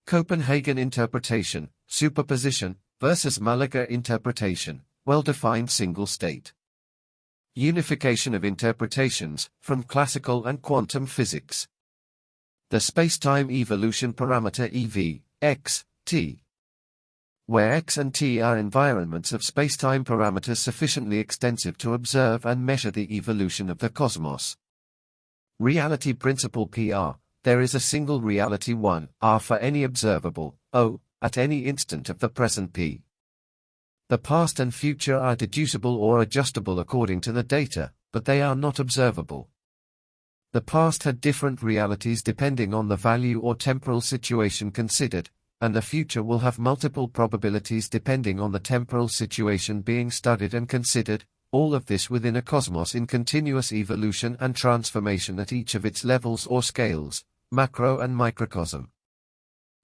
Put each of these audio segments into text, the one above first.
Copenhagen interpretation, superposition, versus Malaga interpretation, well-defined single state. Unification of interpretations, from classical and quantum physics. The spacetime evolution parameter EV, x, t. Where x and t are environments of spacetime parameters sufficiently extensive to observe and measure the evolution of the cosmos. Reality principle PR. There is a single reality 1, R for any observable, O, at any instant of the present P. The past and future are deducible or adjustable according to the data, but they are not observable. The past had different realities depending on the value or temporal situation considered, and the future will have multiple probabilities depending on the temporal situation being studied and considered, all of this within a cosmos in continuous evolution and transformation at each of its levels or scales, macro and microcosm.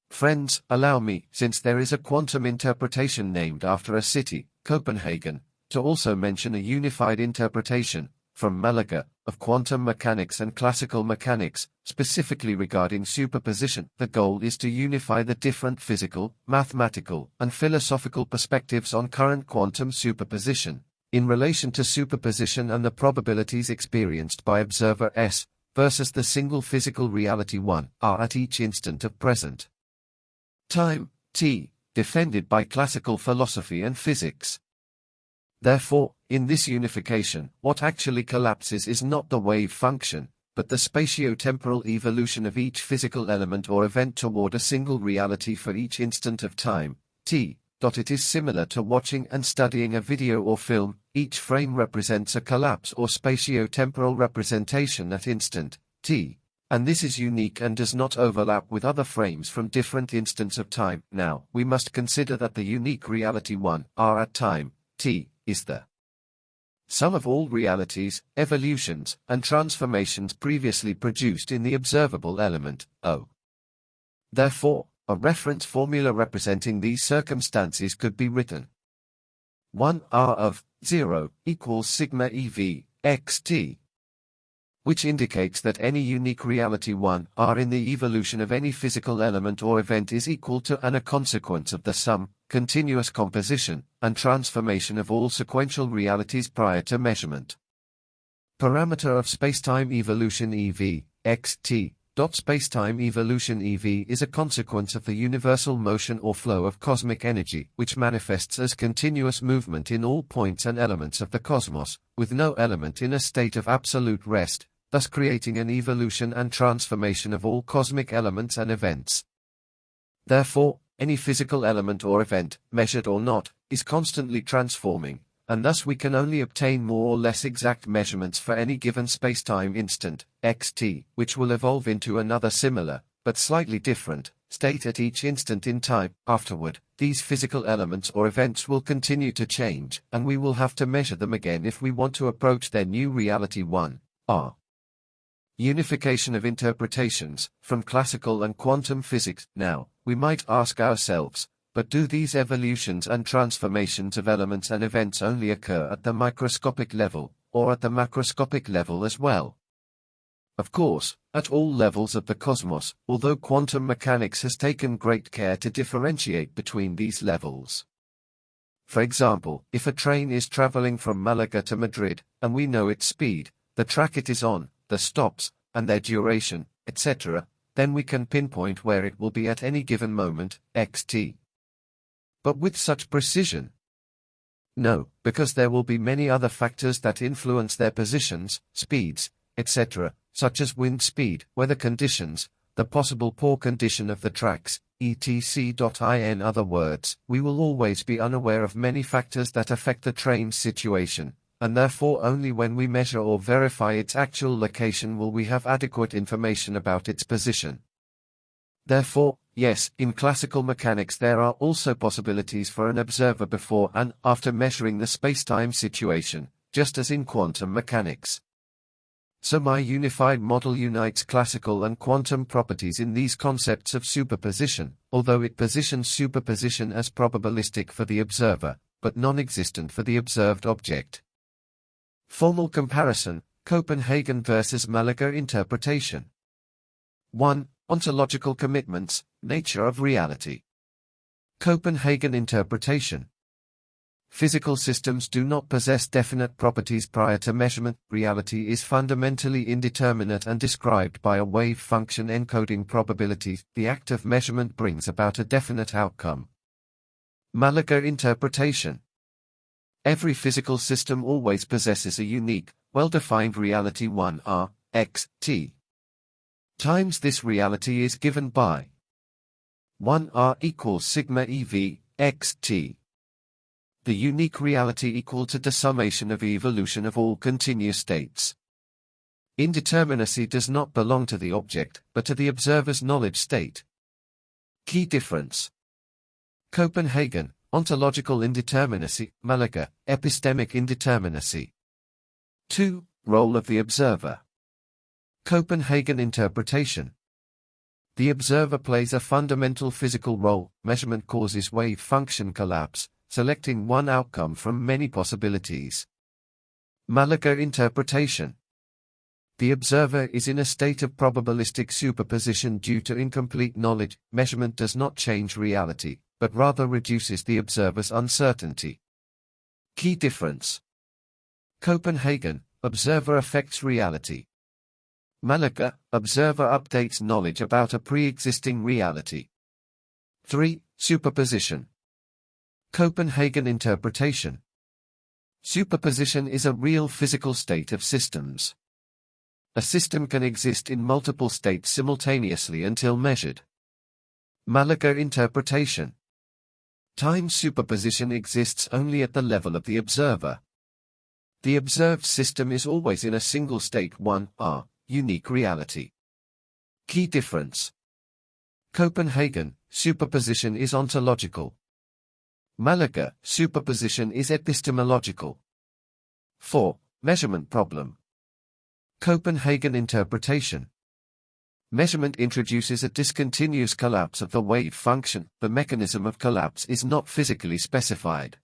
Friends, allow me, since there is a quantum interpretation named after a city, Copenhagen, to also mention a unified interpretation, from Malaga, of quantum mechanics and classical mechanics, specifically regarding superposition. The goal is to unify the different physical, mathematical, and philosophical perspectives on current quantum superposition, in relation to superposition and the probabilities experienced by observer S, versus the single physical reality 1, R at each instant of present time, t, defended by classical philosophy and physics. Therefore, in this unification, what actually collapses is not the wave function, but the spatio-temporal evolution of each physical element or event toward a single reality for each instant of time, t. It is similar to watching and studying a video or film. Each frame represents a collapse or spatio-temporal representation at instant, t. And this is unique and does not overlap with other frames from different instants of time. Now, we must consider that the unique reality 1, R at time, t, is the sum of all realities, evolutions, and transformations previously produced in the observable element, O. Therefore, a reference formula representing these circumstances could be written. 1 R of 0 equals sigma EV, xt, which indicates that any unique reality 1 R in the evolution of any physical element or event is equal to and a consequence of the sum, continuous composition, and transformation of all sequential realities prior to measurement. Parameter of spacetime evolution EV, xt. Spacetime evolution EV is a consequence of the universal motion or flow of cosmic energy, which manifests as continuous movement in all points and elements of the cosmos, with no element in a state of absolute rest, thus creating an evolution and transformation of all cosmic elements and events. Therefore, any physical element or event, measured or not, is constantly transforming, and thus we can only obtain more or less exact measurements for any given spacetime instant, xt, which will evolve into another similar, but slightly different, state at each instant in time. Afterward, these physical elements or events will continue to change, and we will have to measure them again if we want to approach their new reality 1, R. Unification of interpretations, from classical and quantum physics. Now, we might ask ourselves, but do these evolutions and transformations of elements and events only occur at the microscopic level, or at the macroscopic level as well? Of course, at all levels of the cosmos, although quantum mechanics has taken great care to differentiate between these levels. For example, if a train is traveling from Malaga to Madrid, and we know its speed, the track it is on, the stops, and their duration, etc., then we can pinpoint where it will be at any given moment, xt. But with such precision? No, because there will be many other factors that influence their positions, speeds, etc., such as wind speed, weather conditions, the possible poor condition of the tracks, etc. In other words, we will always be unaware of many factors that affect the train's situation, and therefore only when we measure or verify its actual location will we have adequate information about its position. Therefore, yes, in classical mechanics there are also possibilities for an observer before and after measuring the spacetime situation, just as in quantum mechanics. So my unified model unites classical and quantum properties in these concepts of superposition, although it positions superposition as probabilistic for the observer, but non-existent for the observed object. Formal comparison, Copenhagen versus Malaga interpretation. 1. ontological commitments, nature of reality. Copenhagen interpretation. Physical systems do not possess definite properties prior to measurement. Reality is fundamentally indeterminate and described by a wave function encoding probabilities. The act of measurement brings about a definite outcome. Malaga interpretation. Every physical system always possesses a unique, well-defined reality 1r, x, t. Times this reality is given by 1r equals sigma ev, x, t. The unique reality equal to the summation of evolution of all continuous states. Indeterminacy does not belong to the object, but to the observer's knowledge state. Key difference. Copenhagen, ontological indeterminacy, Malaga, epistemic indeterminacy. 2. Role of the observer. Copenhagen interpretation. The observer plays a fundamental physical role. Measurement causes wave function collapse, selecting one outcome from many possibilities. Malaga interpretation. The observer is in a state of probabilistic superposition due to incomplete knowledge. Measurement does not change reality, but rather reduces the observer's uncertainty. Key difference. Copenhagen, observer affects reality. Malaga, observer updates knowledge about a pre-existing reality. 3. Superposition. Copenhagen interpretation. Superposition is a real physical state of systems. A system can exist in multiple states simultaneously until measured. Malaga interpretation. Time superposition exists only at the level of the observer. The observed system is always in a single state 1r, unique reality. Key difference. Copenhagen, superposition is ontological. Malaga, superposition is epistemological. 4. Measurement problem. Copenhagen interpretation. Measurement introduces a discontinuous collapse of the wave function. The mechanism of collapse is not physically specified.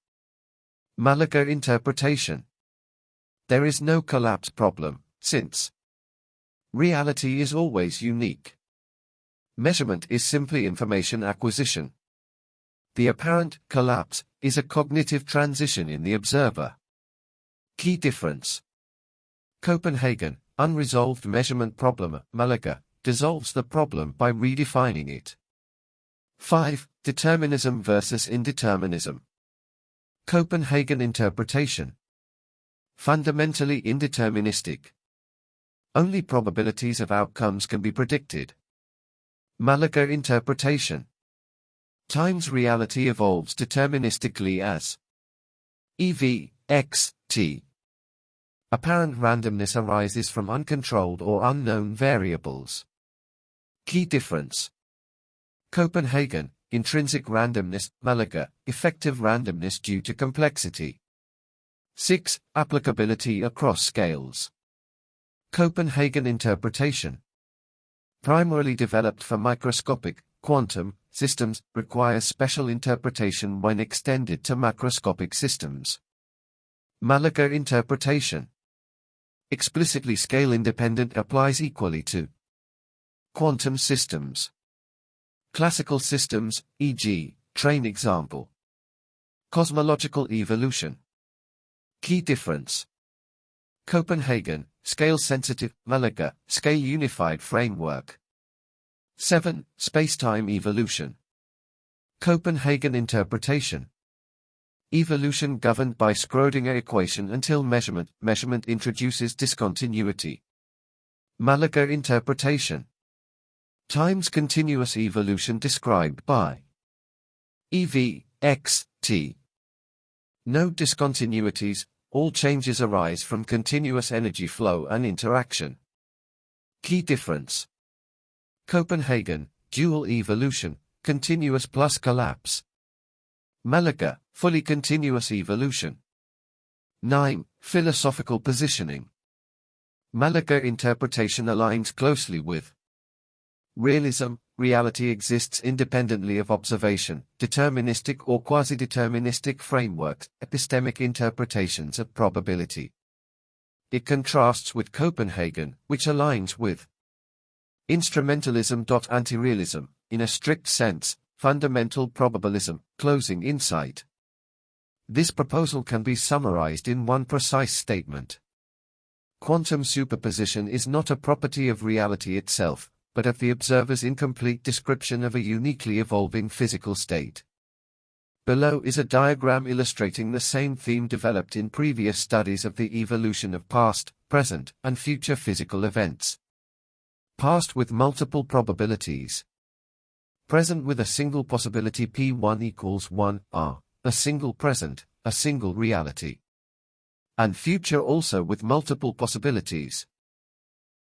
Malaga interpretation. There is no collapse problem, since reality is always unique. Measurement is simply information acquisition. The apparent collapse is a cognitive transition in the observer. Key difference. Copenhagen, unresolved measurement problem. Malaga, dissolves the problem by redefining it. 5. Determinism versus indeterminism. Copenhagen interpretation. Fundamentally indeterministic. Only probabilities of outcomes can be predicted. Malaga interpretation. Times reality evolves deterministically as EV, X, T. Apparent randomness arises from uncontrolled or unknown variables. Key difference. Copenhagen, intrinsic randomness. Malaga, effective randomness due to complexity. 6. Applicability across scales. Copenhagen interpretation. Primarily developed for microscopic, quantum, systems, requires special interpretation when extended to macroscopic systems. Malaga interpretation. Explicitly scale-independent applies equally to quantum systems. Classical systems, e.g., train example. Cosmological evolution. Key difference. Copenhagen, scale-sensitive. Malaga, scale-unified framework. 7. Spacetime evolution. Copenhagen interpretation. Evolution governed by Schrödinger equation until measurement. Measurement introduces discontinuity. Malaga interpretation. Times continuous evolution described by EV, X, T. No discontinuities, all changes arise from continuous energy flow and interaction. Key difference. Copenhagen, dual evolution, continuous plus collapse. Malaga, fully continuous evolution. 9. Philosophical positioning. Malaga interpretation aligns closely with realism. Reality exists independently of observation, deterministic or quasi-deterministic frameworks, epistemic interpretations of probability. It contrasts with Copenhagen, which aligns with Instrumentalism. Anti-realism, in a strict sense, fundamental probabilism, closing insight. This proposal can be summarized in one precise statement. Quantum superposition is not a property of reality itself, but of the observer's incomplete description of a uniquely evolving physical state. Below is a diagram illustrating the same theme developed in previous studies of the evolution of past, present, and future physical events. Past with multiple probabilities. Present with a single possibility P1 equals 1, R, a single present, a single reality. And future also with multiple possibilities.